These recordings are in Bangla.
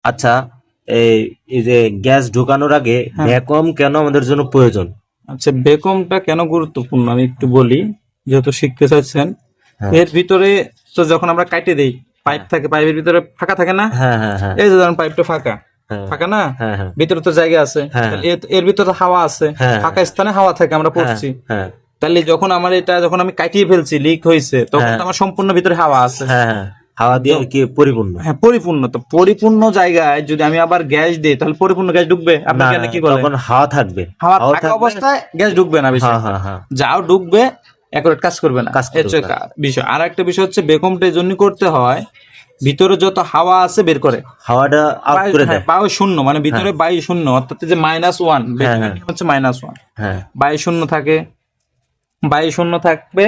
আচ্ছা, এই এই যে গ্যাস ঢোকানোর আগে ভ্যাকুয়াম কেন আমাদের জন্য প্রয়োজন? আচ্ছা, ভ্যাকুয়ামটা কেন গুরুত্বপূর্ণ আমি একটু বলি, যেহেতু শিখতে চাচ্ছেন। হ্যাঁ। এর ভিতরে তো যখন আমরা কাটে দেই, পাইপ থাকে, পাইপের ভিতরে ফাঁকা থাকে না? হ্যাঁ হ্যাঁ হ্যাঁ এই যে ধরুন পাইপটা ফাঁকা, হ্যাঁ ফাঁকা না? হ্যাঁ হ্যাঁ ভিতরে তো জায়গা আছে, হ্যাঁ। তাহলে এর ভিতরে হাওয়া আছে, হ্যাঁ। ফাঁকা স্থানে হাওয়া থাকে, আমরা পড়ছি। হ্যাঁ তাহলে যখন যখন আমি কাটিয়ে ফেলছি, লিক হয়েছে, তখন হ্যাঁ। তো আমার সম্পূর্ণ ভিতরে হাওয়া আছে। হ্যাঁ হ্যাঁ, হাওয়া দিয়ে কি পরিপূর্ণ। হ্যাঁ, পরিপূর্ণ। তো পরিপূর্ণ জায়গায় যদি আমি আবার গ্যাস দিই, তাহলে পরিপূর্ণ গ্যাস ঢুকবে? আপনি না, কেন কি বলেন? তখন হাওয়া থাকবে। হাওয়া হাওয়া থাকা থাকবে। অবস্থায় গ্যাস ঢুকবে না বেশি। হ্যাঁ হ্যাঁ হ্যাঁ। যাও ঢুকবে, অ্যাকুরেট কাজ করবে না। কাজ করবে এর হচ্ছে না। বিষয়। আর একটা বিষয় হচ্ছে, ভ্যাকুয়ামটা এই জন্য করতে হয়, ভিতরে যত হাওয়া আছে বের করে। হাওয়াটা আউট করে দেয়। বায়ু শূন্য, মানে ভিতরে বায়ু শূন্য, অর্থাৎ যে -1 হ্যাঁ, হ্যাঁ। হচ্ছে -1, হ্যাঁ বায়ু শূন্য থাকে, বায়ু শূন্য থাকবে।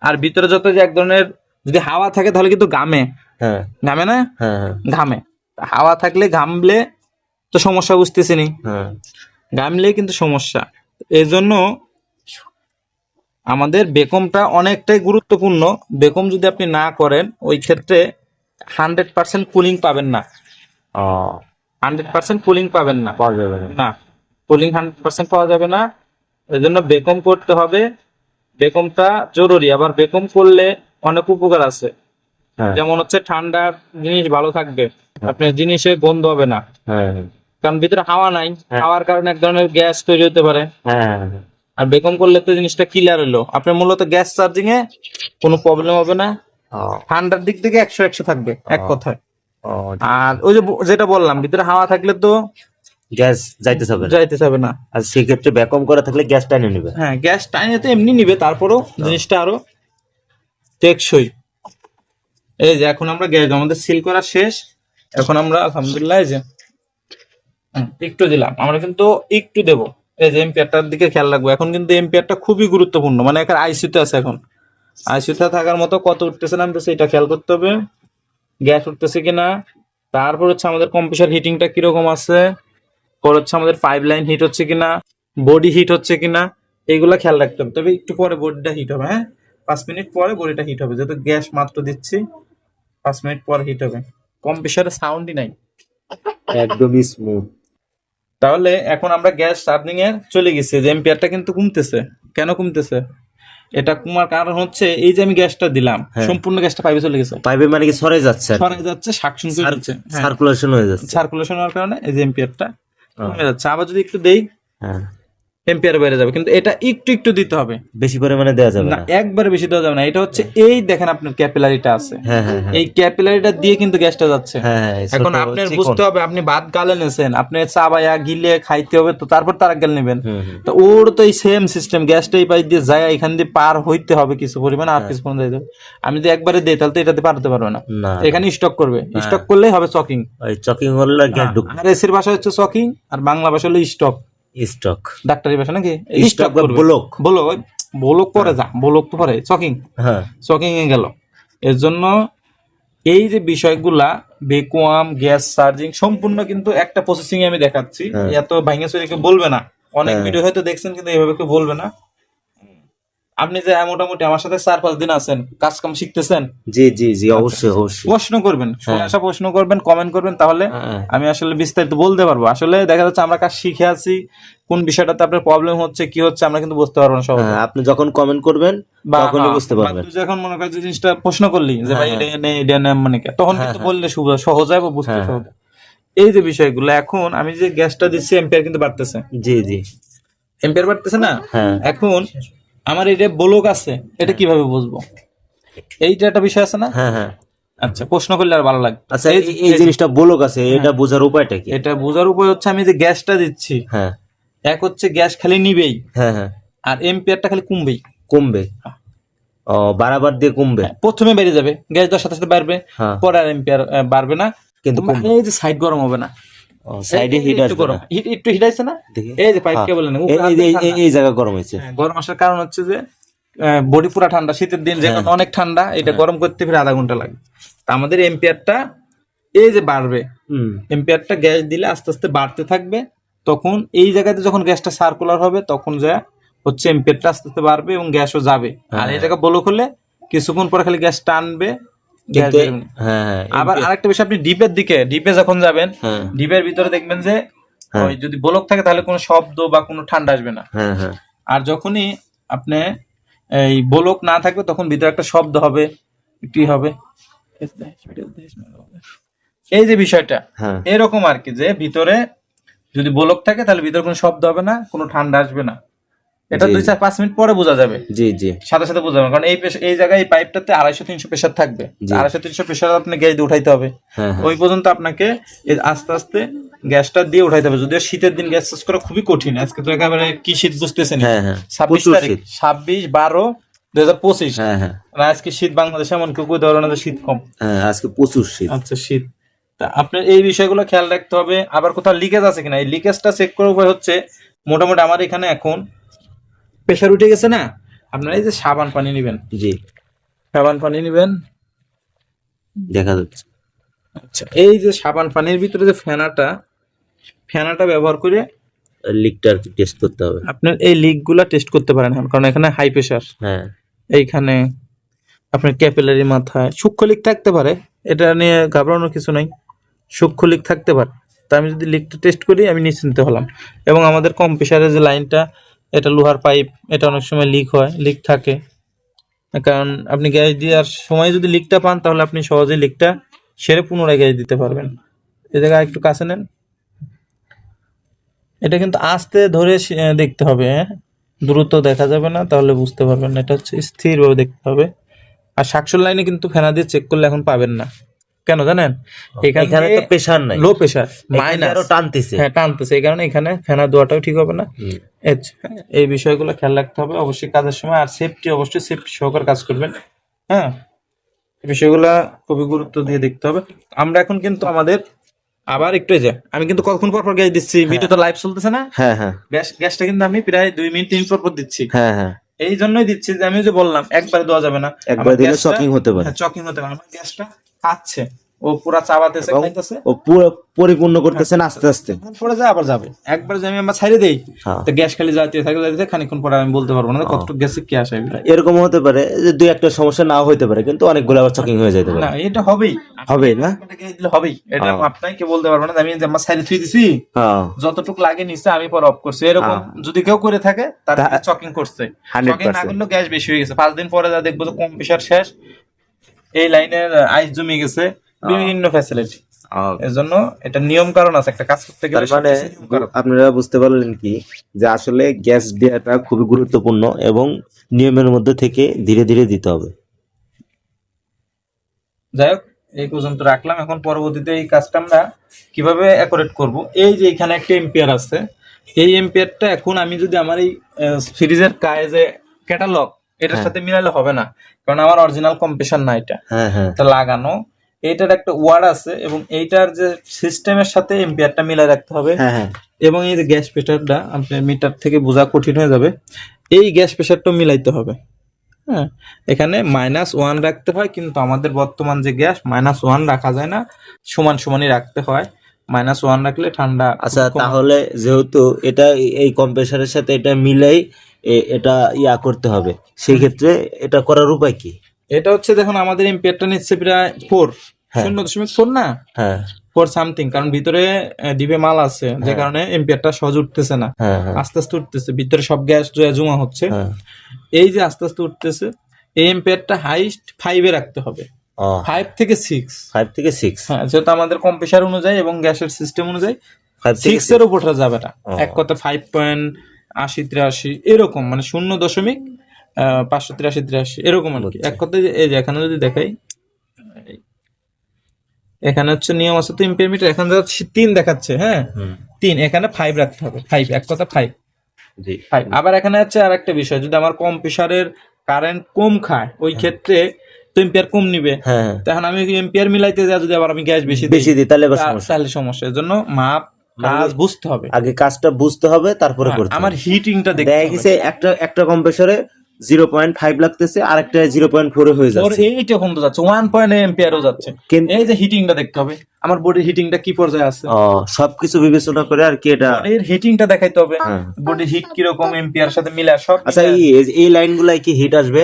আর ভিতরে যত যে এক ধরনের যদি হাওয়া থাকে, তাহলে কিন্তু ঘামে, হ্যাঁ ঘামে না? হ্যাঁ হ্যাঁ ঘামে। হাওয়া থাকলে, ঘামলে তো সমস্যা বুঝতেছি নি, হ্যাঁ। ঘামলে কিন্তু সমস্যা। এই জন্য আমাদের ভ্যাকুয়ামটা অনেকটাই গুরুত্বপূর্ণ। ভ্যাকুয়াম যদি আপনি না করেন, ওই ক্ষেত্রে 100% কুলিং পাবেন না। ও, 100% কুলিং পাবেন না, পাওয়া যাবে না। না, কুলিং 100% পাওয়া যাবে না। এই জন্য ভ্যাকুয়াম করতে হবে। ভ্যাকুয়ামটা জরুরি। আবার ভ্যাকুয়াম করলে অনেক উপকার আছে। হ্যাঁ যেমন হচ্ছে, ঠান্ডার জিনিস ভালো থাকবে, আপনার জিনিসে গন্ধ হবে না, হ্যাঁ কারণ ভিতরে হাওয়া নাই। হ্যাঁ। হাওয়ার কারণে এক ধরনের গ্যাস তৈরি হতে পারে। হ্যাঁ। আর ভ্যাকুয়াম করলে তো জিনিসটা ক্লিয়ার হলো, আপনার মূলত গ্যাস চার্জিং এ কোনো প্রবলেম হবে না। ও, ঠান্ডার দিক থেকে 100 থাকবে, এক কথায়। ও, আর ওই যে যেটা বললাম, ভিতরে হাওয়া থাকলে তো গ্যাস যাইতে হবে না। যাইতে যাবে না। আর সেক্ষেত্রে ভ্যাকুয়াম করা থাকলে গ্যাস টাইনে নেবে। হ্যাঁ, গ্যাস টাইনে তো এমনি নিবে, তারপরও জিনিসটা আরো টেকসই। এই যে এখন আমরা গ্যাস আমাদের সিল করা শেষ। এখন আমরা আলহামদুলিল্লাহ, এই যে একটু দিলাম, আমরা কিন্তু একটু দেব। এই যে এম্পিয়ারটার দিকে খেয়াল রাখবো। এখন কিন্তু এম্পিয়ারটা খুবই গুরুত্বপূর্ণ, মানে এখানে আইসিইউতে আছে। এখন আইসিইউতে থাকার মতো কত উঠতেছে নামতেছে এটা খেয়াল করতে হবে, গ্যাস উঠতেছে কিনা। তারপর হচ্ছে আমাদের কম্প্রেসার হিটিংটা কিরকম আছে, পর হচ্ছে আমাদের পাইপ লাইন হিট হচ্ছে কিনা, বডি হিট হচ্ছে কিনা, এইগুলা খেয়াল রাখতে হবে। তবে একটু পরে বডিটা হিট হবে। হ্যাঁ, 5 মিনিট পরে বডিটা হিট হবে, যেহেতু গ্যাস মাত্র দিচ্ছি। 5 মিনিট পরে হিট হবে। কম্প্রেসারে সাউন্ডই নাই। একদমই স্মুথ। তাহলে এখন আমরা গ্যাস চার্জিং এ চলে গেছি। যে এম্পিয়ারটা কিন্তু কমতেছে। কেন কমতেছে? এটা কমার কারণ হচ্ছে, এই যে আমি গ্যাসটা দিলাম, সম্পূর্ণ গ্যাসটা পাইপে চলে গেছে, পাইপে মানে কি সরে যাচ্ছে, সরে যাচ্ছে, সাকশন করে যাচ্ছে, সার্কুলেশন হয়ে যাচ্ছে। সার্কুলেশন হওয়ার কারণে এই যে এম্পিয়ারটা কমে যাচ্ছে। আবার যদি একটু দেই, হ্যাঁ, এম্পিয়ার বেড়ে যাবে, কিন্তু এটা একটু একটু দিতে হবে, বেশি পরিমাণে দেওয়া যাবে না, না। একবারে বেশি দেওয়া যাবে না। এটা হচ্ছে, এই দেখেন আপনার ক্যাপিলারিটা আছে, হ্যাঁ হ্যাঁ হ্যাঁ এই ক্যাপিলারিটা দিয়ে কিন্তু গ্যাসটা যাচ্ছে। হ্যাঁ। এখন আপনার বুঝতে হবে, আপনি ভাত গালে নেছেন, আপনি চা বায়া গিলে খাইতে হবে, তো তারপর তার গাল নেবেন। তো ওর তো এই সেম সিস্টেম, গ্যাসটা এই পাইপ দিয়ে যায়, এখান দিয়ে পার হইতে হবে কিছু পরিমাণ, আর কিছু পরিমাণ দিতে হবে। আমি যদি একবারে দিই, তাহলে তো এটাতে পার হতে পারবে না, না। এখানে স্টক করবে। স্টক করলেই হবে চকিং। ওই চকিং হলে গ্যাস ঢুকবে। আর এসির ভাষা হচ্ছে চকিং, আর বাংলা ভাষা হলো স্টক, স্টক। ডাক্তারি ভাষা নাকি স্টক বা ব্লক। ব্লক, ব্লক পরে যা, ব্লক তো পরে চকিং, হ্যাঁ চকিং এ গেল। এর জন্য এই যে বিষয়গুলা, ভ্যাকুয়াম, গ্যাস চার্জিং, সম্পূর্ণ কিন্তু একটা প্রসেসিং আমি দেখাচ্ছি। এত ভাঙে চুরে কেউ বলবে না। অনেক ভিডিও হয়তো দেখছেন, কিন্তু এইভাবে কেউ বলবে না। আপনি যে মোটামুটি আমার সাথে 4-5 দিন আছেন, কাজ কাম শিখতেছেন। জি জি জি, অবশ্যই অবশ্যই। প্রশ্ন করবেন, সমস্যা প্রশ্ন করবেন, কমেন্ট করবেন, তাহলে আমি আসলে বিস্তারিত বলতে পারবো। আসলে দেখা যাচ্ছে আমরা কাজ শিখে আছি, কোন বিষয়টাতে আপনার প্রবলেম হচ্ছে, কি হচ্ছে, আমরা কিন্তু বুঝতে পারবো না সহজে। আপনি যখন কমেন্ট করবেন তখনই বুঝতে পারবেন। তুই যখন মনে করেন যে জিনিসটা প্রশ্ন করলি, যে ভাই এটা নেই মানে কি, তখন কিন্তু বললে সহজ হয় বা বুঝতে সহজ। এই যে বিষয়গুলো, এখন আমি যে গ্যাসটা দিচ্ছি, এম্পিয়ার কিন্তু বাড়তেছে। জি জি, এম্পিয়ার বাড়তেছে না? হ্যাঁ। এখন আমার এটা ব্লক আছে, এটা কিভাবে বুঝবো? এইটা একটা বিষয় আছে না? হ্যাঁ হ্যাঁ। আচ্ছা, প্রশ্ন করলে আর ভালো লাগবে। আচ্ছা, এই জিনিসটা ব্লক আছে, এটা বোঝার উপায়টা কি? এটা বোঝার উপায় হচ্ছে, আমি যে গ্যাসটা দিচ্ছি, হ্যাঁ, এক হচ্ছে গ্যাস খালি নিবেই, হ্যাঁ হ্যাঁ, আর এম্পিয়ারটা খালি কমবেই। কমবে। ও, বাড়াবার দিয়ে কমবে। প্রথমে বেড়ে যাবে, গ্যাস দেওয়ার সাথে সাথে বাড়বে, হ্যাঁ। পরে আর এম্পিয়ার বাড়বে না, কিন্তু এই যে সাইড গরম হবে না, সাইডে হিট একটু আসবে গরম, না। একটু হিট আছে না, এই যে পাইপ কেবল না, এই জায়গা গরম হয়েছে। গরম আসার কারণ হচ্ছে যে বডি পুরা ঠান্ডা, শীতের দিন যেখানে অনেক ঠান্ডা, এটা গরম করতে ফিরে আধা ঘন্টা লাগে। তা আমাদের এম্পিয়ারটা এই যে বাড়বে, এম্পিয়ারটা গ্যাস দিলে আস্তে আস্তে বাড়তে থাকবে। তখন এই জায়গাতে যখন গ্যাসটা সার্কুলার হবে, তখন যা হচ্ছে এম্পিয়ারটা আস্তে আস্তে বাড়বে এবং গ্যাসও যাবে। আর এই জায়গা ব্লক হলে কিছুক্ষণ পরে খালি গ্যাস টানবে, গ্যাস কিন্তু বেরোবে না। হ্যাঁ হ্যাঁ আবার আরেকটা বিষয়, আপনি ডিপে যখন যাবেন, হ্যাঁ ডিপের ভিতরে দেখবেন যে হ্যাঁ। ওই যদি ব্লক থাকে তাহলে কোনো শব্দ বা কোনো ঠান্ডা আসবে না। হ্যাঁ হ্যাঁ আর যখনই আপনি এই ব্লক না থাকবে তখন ভিতরে একটা শব্দ হবে, কি হবে, এই যে বিষয়টা হ্যাঁ এরকম আর কি, যে ভিতরে যদি ব্লক থাকে তাহলে ভিতরে কোনো শব্দ হবে না, কোনো ঠান্ডা আসবে না। এটা জি, 2-4-5 মিনিট পরে বোঝা যাবে, জি জি সাথে সাথে বোঝা যাবে, কারণ এই জায়গায় এই পাইপটাতে 250-300 প্রেসার থাকবে, জি। 250-300 প্রেসার আপনি গ্যাস দিয়ে উঠাইতে হবে। হ্যাঁ হ্যাঁ ওই পর্যন্ত আপনাকে এই আস্তে আস্তে গ্যাসটা দিয়ে উঠাইতে হবে। যদিও শীতের দিন গ্যাস শেষ করা খুবই কঠিন, আজকে তো একেবারে কি শীত বুঝতেছেন, হ্যাঁ হ্যাঁ 26 প্রচুর তারিখ, শীত। 26/12/2025। হ্যাঁ হ্যাঁ না আজকে শীত বাংলাদেশে এমন কেউ ধরে না যে শীত কম। হ্যাঁ আজকে প্রচুর শীত। আচ্ছা, শীত। তা আপনার এই বিষয়গুলো খেয়াল রাখতে হবে। আবার কোথাও লিকেজ আছে কিনা, এই লিকেজটা চেক করার উপায় হচ্ছে, মোটামুটি আমার এখানে এখন প্রেসার উঠে গেছে না, আপনারা এই যে সাবান পানি নেবেন, জি সাবান পানি নেবেন। দেখা যাচ্ছে। আচ্ছা, এই যে সাবান পানির ভিতরে যে ফেনাটা ব্যবহার করে লিকটা আর কি টেস্ট করতে হবে। আপনার এই লিকগুলা টেস্ট করতে পারেন, কারণ এখানে হাই প্রেসার। হ্যাঁ এইখানে আপনার ক্যাপিলারি মাথায় সূক্ষ্ম লিক থাকতে পারে, এটা নিয়ে ঘাবড়ানোর কিছু নাই, সূক্ষ্ম লিক থাকতে পারে। তা আমি যদি লিকটা টেস্ট করি আমি নিশ্চিন্ত হলাম। এবং আমাদের কম প্রেসারের যে লাইনটা, এটা লোহার পাইপ, এটা অনেক সময় লিক থাকে, কারণ আপনি গ্যাস দেওয়ার সময় যদি লিকটা পান তাহলে আপনি সহজেই লিকটা সেরে পুনরায় গ্যাস দিতে পারবেন। এই জায়গায় একটু কাছে নেন, এটা কিন্তু আস্তে ধরে দেখতে হবে, হ্যাঁ, দ্রুত দেখা যাবে না, তাহলে বুঝতে পারবেন না। এটা হচ্ছে স্থিরভাবে দেখতে হবে। আর শাকসুর লাইনে কিন্তু ফেনা দিয়ে চেক করলে এখন পাবেন না, কেন জানেন? এখানে তো প্রেসার নাই, লো প্রেসার, এখানে মাইনাস, আরো টানতেছে। হ্যাঁ টানতেছে, এই কারণে এখানে ফেনা দেওয়াটাও ঠিক হবে না। হুম। এই বিষয়গুলো খেয়াল রাখতে হবে অবশ্যই কাজের সময়। আর অবশ্যই সেফটি সহকারে কাজ করবেন, হ্যাঁ, এই বিষয়গুলা খুবই গুরুত্ব দিয়ে দেখতে হবে। আমরা এখন কিন্তু আমাদের আবার একটু এই যে আমি কিন্তু কতক্ষণ পর পর গ্যাস দিচ্ছি, ভিডিও তো লাইভ চলতেছে না, হ্যাঁ হ্যাঁ গ্যাসটা কিন্তু আমি প্রায় 2 মিনিট 3 মিনিট পর দিচ্ছি। হ্যাঁ হ্যাঁ এই জন্যই দিচ্ছি যে আমি যে বললাম একবারে দেওয়া যাবে না, একবার দিলে চকিং হতে পারে। চকিং হতে পারে। আমার গ্যাসটা খাচ্ছে, ও পুরা চাবাতেছে, এবং খাইতেছে, ও পুরো পরিপূর্ণ করতেছেন আস্তে আস্তে। পরে যায় আবার যাবে। একবার যে আমি আমার ছাইড়ে দেই, হ্যাঁ। তো গ্যাস খালি যাইতে থাকে, খানিকক্ষণ পরে আমি বলতে পারবো না কতটুকু গ্যাসে কি আসে। এরকম হতে পারে যে 2-1টা সমস্যা নাও হতে পারে, কিন্তু অনেকগুলো আবার চকিং হয়ে যেতে পারে। না, এটা হবেই, হবে না? হবেই, এটা হ্যাঁ। আপনাকে বলতে পারবো না। আমি যে আমার ছাইড়ে থুই দিছি, হ্যাঁ যতটুকু লাগে নিচে আমি পরে অফ করছি, এরকম যদি কেউ করে থাকে তার চকিং করছে। 100% চকিং না করলেও গ্যাস বেশি হয়ে গেছে, 5 দিন পরে যা দেখবো যে কম প্রেসার শেষ, এই লাইনের আইস জমে গেছে, বিভিন্ন ফ্যাসিলিটি। এর জন্য এটা নিয়ম কারণ আছে, একটা কাজ করতে গেলে তার মানে সবকিছু নিয়ম কানুন। আপনারা বুঝতে পারলেন কি, যে আসলে গ্যাস দেওয়াটা খুবই গুরুত্বপূর্ণ এবং নিয়মের মধ্যে থেকে ধীরে ধীরে দিতে হবে। যাই হোক, এই পর্যন্ত রাখলাম। এখন পরবর্তীতে এই কাজটা আমরা কিভাবে অ্যাকুরেট করব। এই যে এখানে একটা এম্পিয়ার আছে, এই এম্পিয়ারটা এখন আমি যদি আমার এই ফ্রিজের যে ক্যাটালগ এটার সাথে মিলালে হবে না, কারণ আমার অরিজিনাল কম্প্রেসার না এটা, হ্যাঁ হ্যাঁ এটা লাগানো। এইটার একটা ওয়ার্ড আছে এবং এইটার যে সিস্টেমের সাথে এম্পিয়ারটা মিলাই রাখতে হবে। হ্যাঁ হ্যাঁ এবং এই যে গ্যাস প্রেসারটা আপনার মিটার থেকে বোঝা কঠিন হয়ে যাবে, এই গ্যাস প্রেসারটাও মিলাইতে হবে। হ্যাঁ, এখানে -1 রাখতে হয়, কিন্তু আমাদের বর্তমান যে গ্যাস -1 রাখা যায় না, সমান সমানই রাখতে হয়। -1 রাখলে ঠান্ডা। আচ্ছা, তাহলে যেহেতু এটা এই কম্প্রেসারের সাথে এটা মিলাই এটা ইয়া করতে হবে, সেই ক্ষেত্রে এটা করার উপায় কি? এটা হচ্ছে, দেখুন আমাদের এম্পিয়ারটা নিচ্ছে প্রায় 4, হ্যাঁ। 0.4 না, হ্যাঁ 4 সামথিং, কারণ ভিতরে ডিবে মাল আছে, যে কারণে এম্পিয়ারটা সহজে উঠতেছে না, হ্যাঁ হ্যাঁ আস্তে আস্তে উঠতেছে, ভিতরে সব গ্যাস জমা হচ্ছে। হ্যাঁ। এই যে আস্তে আস্তে উঠতেছে, এই এম্পিয়ারটা হাইস্ট 5 এ রাখতে হবে, 5 থেকে 6। 5 থেকে 6। হ্যাঁ, যেহেতু আমাদের কম্প্রেসার অনুযায়ী এবং গ্যাসের সিস্টেম অনুযায়ী 5 থেকে 6 এর উপর যাবে না। এক কথা 5.80-83 এরকম, মানে 0.583 এরকম আর কি। এক কথা এই যে এখানে যদি দেখাই, এখানে হচ্ছে নিয়ম আছে তো এম্পিয়ার মিটার, এখানে 3 দেখাচ্ছে, হ্যাঁ 3, এখানে 5 রাখতে হবে, 5 এক কথা 5। জি। আবার এখানে হচ্ছে আর একটা বিষয়, যদি আমার কম প্রেসারের কারেন্ট কম খায়, ওই ক্ষেত্রে তো এম্পিয়ার কম নিবে। হ্যাঁ তখন আমি এম্পিয়ার মিলাইতে যা, যদি আবার আমি গ্যাস বেশি দিই তাহলে আবার সমস্যা। তাহলে সমস্যা। এর জন্য মাপ কাজ বুঝতে হবে, আগে কাজটা বুঝতে হবে, তারপরে করতে হবে। আমার হিটিংটা দেখতে দেখা গেছে একটা কম্প্রেসরে 0.5 লাগতেছে, আরেকটা 0.4 হয়ে ওর যাচ্ছে, এইটা কম তো যাচ্ছে, 1 এম্পিয়ারও যাচ্ছে। এই যে হিটিংটা দেখতে হবে, আমার বডির হিটিংটা কি পর্যায়ে আছে, সবকিছু বিবেচনা করে আর কি এটা এর হিটিংটা দেখাইতে হবে, বডি হিট কিরকম এম্পিয়ার সাথে মিলে সব। আচ্ছা, এই লাইনগুলাই কি হিট আসবে?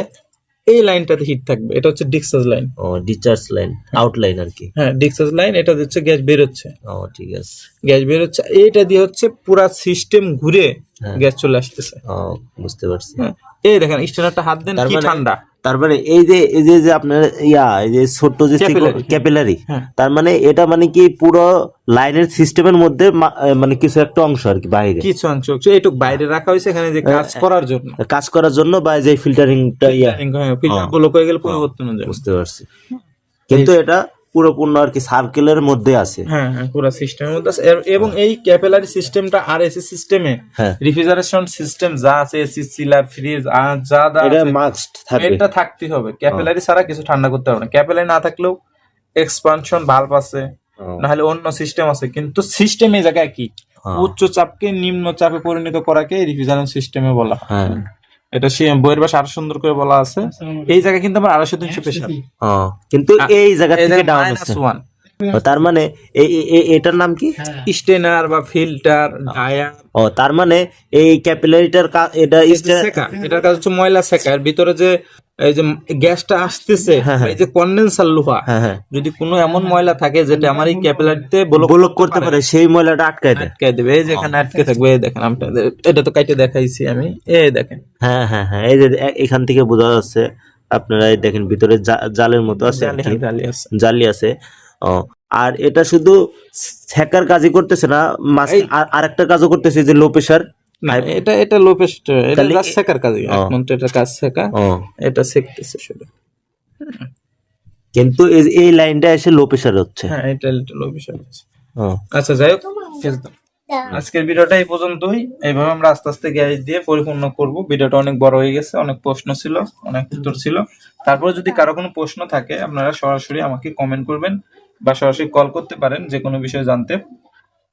এই লাইনটাতে হিট থাকবে, এটা হচ্ছে ডিসচার্জ লাইন। ও ডিসচার্জ লাইন, আউটলাইন আর কি। হ্যাঁ ডিসচার্জ লাইন, এটা হচ্ছে গ্যাস বের হচ্ছে, ও ঠিক আছে। গ্যাস বের হচ্ছে, এইটা দিয়ে হচ্ছে পুরা সিস্টেম ঘুরে হ্যাঁ। গ্যাস চলে আসতেছে। ও বুঝতে পারছি। হ্যাঁ, এই দেখেন স্টেনারটা হাত দেন তার কি মানে- ঠান্ডা। তার মানে এই যে আপনার এই যে ছোট্ট যে Capillary, ক্যাপিলারি, হ্যাঁ। তার মানে এটা মানে কি পুরো লাইনের সিস্টেমের মধ্যে মানে কিছু একটা অংশ আর কি বাইরে কিছু অংশ এইটুক বাইরে রাখা হয়েছে এখানে যে কাজ করার জন্য, কাজ করার জন্য, বা যে ফিল্টারিংটা ফিল্টার ব্লক হয়ে গেলে পরিবর্তনের জন্য। বুঝতে পারছি। কিন্তু এটা পুরোপূর্ণ আর কি সার্কেলের মধ্যে আছে। হ্যাঁ হ্যাঁ পুরো সিস্টেমের মধ্যে আছে। এবং এই ক্যাপিলারি সিস্টেমটা আর এসি সিস্টেমে হ্যাঁ। রেফ্রিজারেশন সিস্টেম যা আছে, এসি, চিলার, ফ্রিজ আর যা এটা আছে, মাস্ট থাকবে। এটা থাকতেই হবে। ক্যাপিলারি ছাড়া কিছু ঠান্ডা করতে পারবে না। ক্যাপিলারি না থাকলেও এক্সপানশন ভালভ আছে, নাহলে অন্য সিস্টেম আছে, কিন্তু সিস্টেম এই জায়গায় কি উচ্চ চাপকে নিম্ন চাপে পরিণত করাকে রেফ্রিজারেশন সিস্টেমে বলা হয়। হ্যাঁ। এটা বইয়ের ভাষা আরো সুন্দর করে বলা আছে। এই জায়গায় কিন্তু আমার 250-300 প্রেসার, কিন্তু এই জায়গা থেকে ডাউন হচ্ছে। -1 তার মানে এটার নাম কি? স্টেনার বা ফিল্টার ডায়ার। তার মানে এই ক্যাপিলারিটার এটা এটার কাজ হচ্ছে ময়লা সেকা। এর ভিতরে যে এই যে গ্যাসটা আসতেছে, এই যে কন্ডেন্সার লোহা, যদি কোনো এমন ময়লা থাকে যেটা আমার এই ক্যাপিলারিতে ব্লক করতে পারে, সেই ময়লাটা আটকায় দেয়। আটকে দেবে। এই যে এখানে আটকে থাকবে, এই দেখেন আপনাদের, এটা তো কাইটে দেখাইছি আমি, এই দেখেন। হ্যাঁ হ্যাঁ হ্যাঁ, এই যে এখান থেকে বোঝা যাচ্ছে। আপনারা এই দেখেন ভিতরে জালের মতো আছে আর কি, জালি আছে। জালি আছে। আর এটা শুধু ছ্যাকার কাজই করতেছে না, আরেকটা কাজও করতেছে, যে লো প্রেসার। না, এটা লো প্রেসার, এটা জাস্ট সেকার কাজ। এখন তো এটা কাজ সেকা, এটা সেকতেছে শুধু। কিন্তু এই লাইনটা এসে লো প্রেসার হচ্ছে। হ্যাঁ এটা লো প্রেসার হচ্ছে। আচ্ছা যাই হোক, আজকের ভিডিওটা এই পর্যন্তই। এইভাবে আমরা আস্তে আস্তে গ্যাস দিয়ে পরিপূর্ণ করব। ভিডিওটা অনেক বড় হয়ে গেছে, অনেক প্রশ্ন ছিল, অনেক উত্তর ছিল। তারপর যদি কারো কোনো প্রশ্ন থাকে আপনারা সরাসরি আমাকে কমেন্ট করবেন বা সরাসরি কল করতে পারেন যে কোনো বিষয়ে জানতে।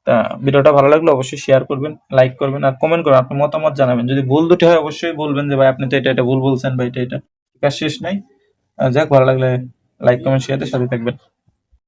তা ভিডিওটা ভালো লাগলে অবশ্যই শেয়ার করবেন, লাইক করবেন আর কমেন্ট করবেন, আপনার মতামত জানাবেন। যদি ভুল দুটি হয় অবশ্যই বলবেন যে ভাই আপনি তো এটা ভুল বলছেন বা এটা কাজ শেষ নাই। যাক, ভালো লাগলে লাইক কমেন্ট শেয়ারের সাথে থাকবেন।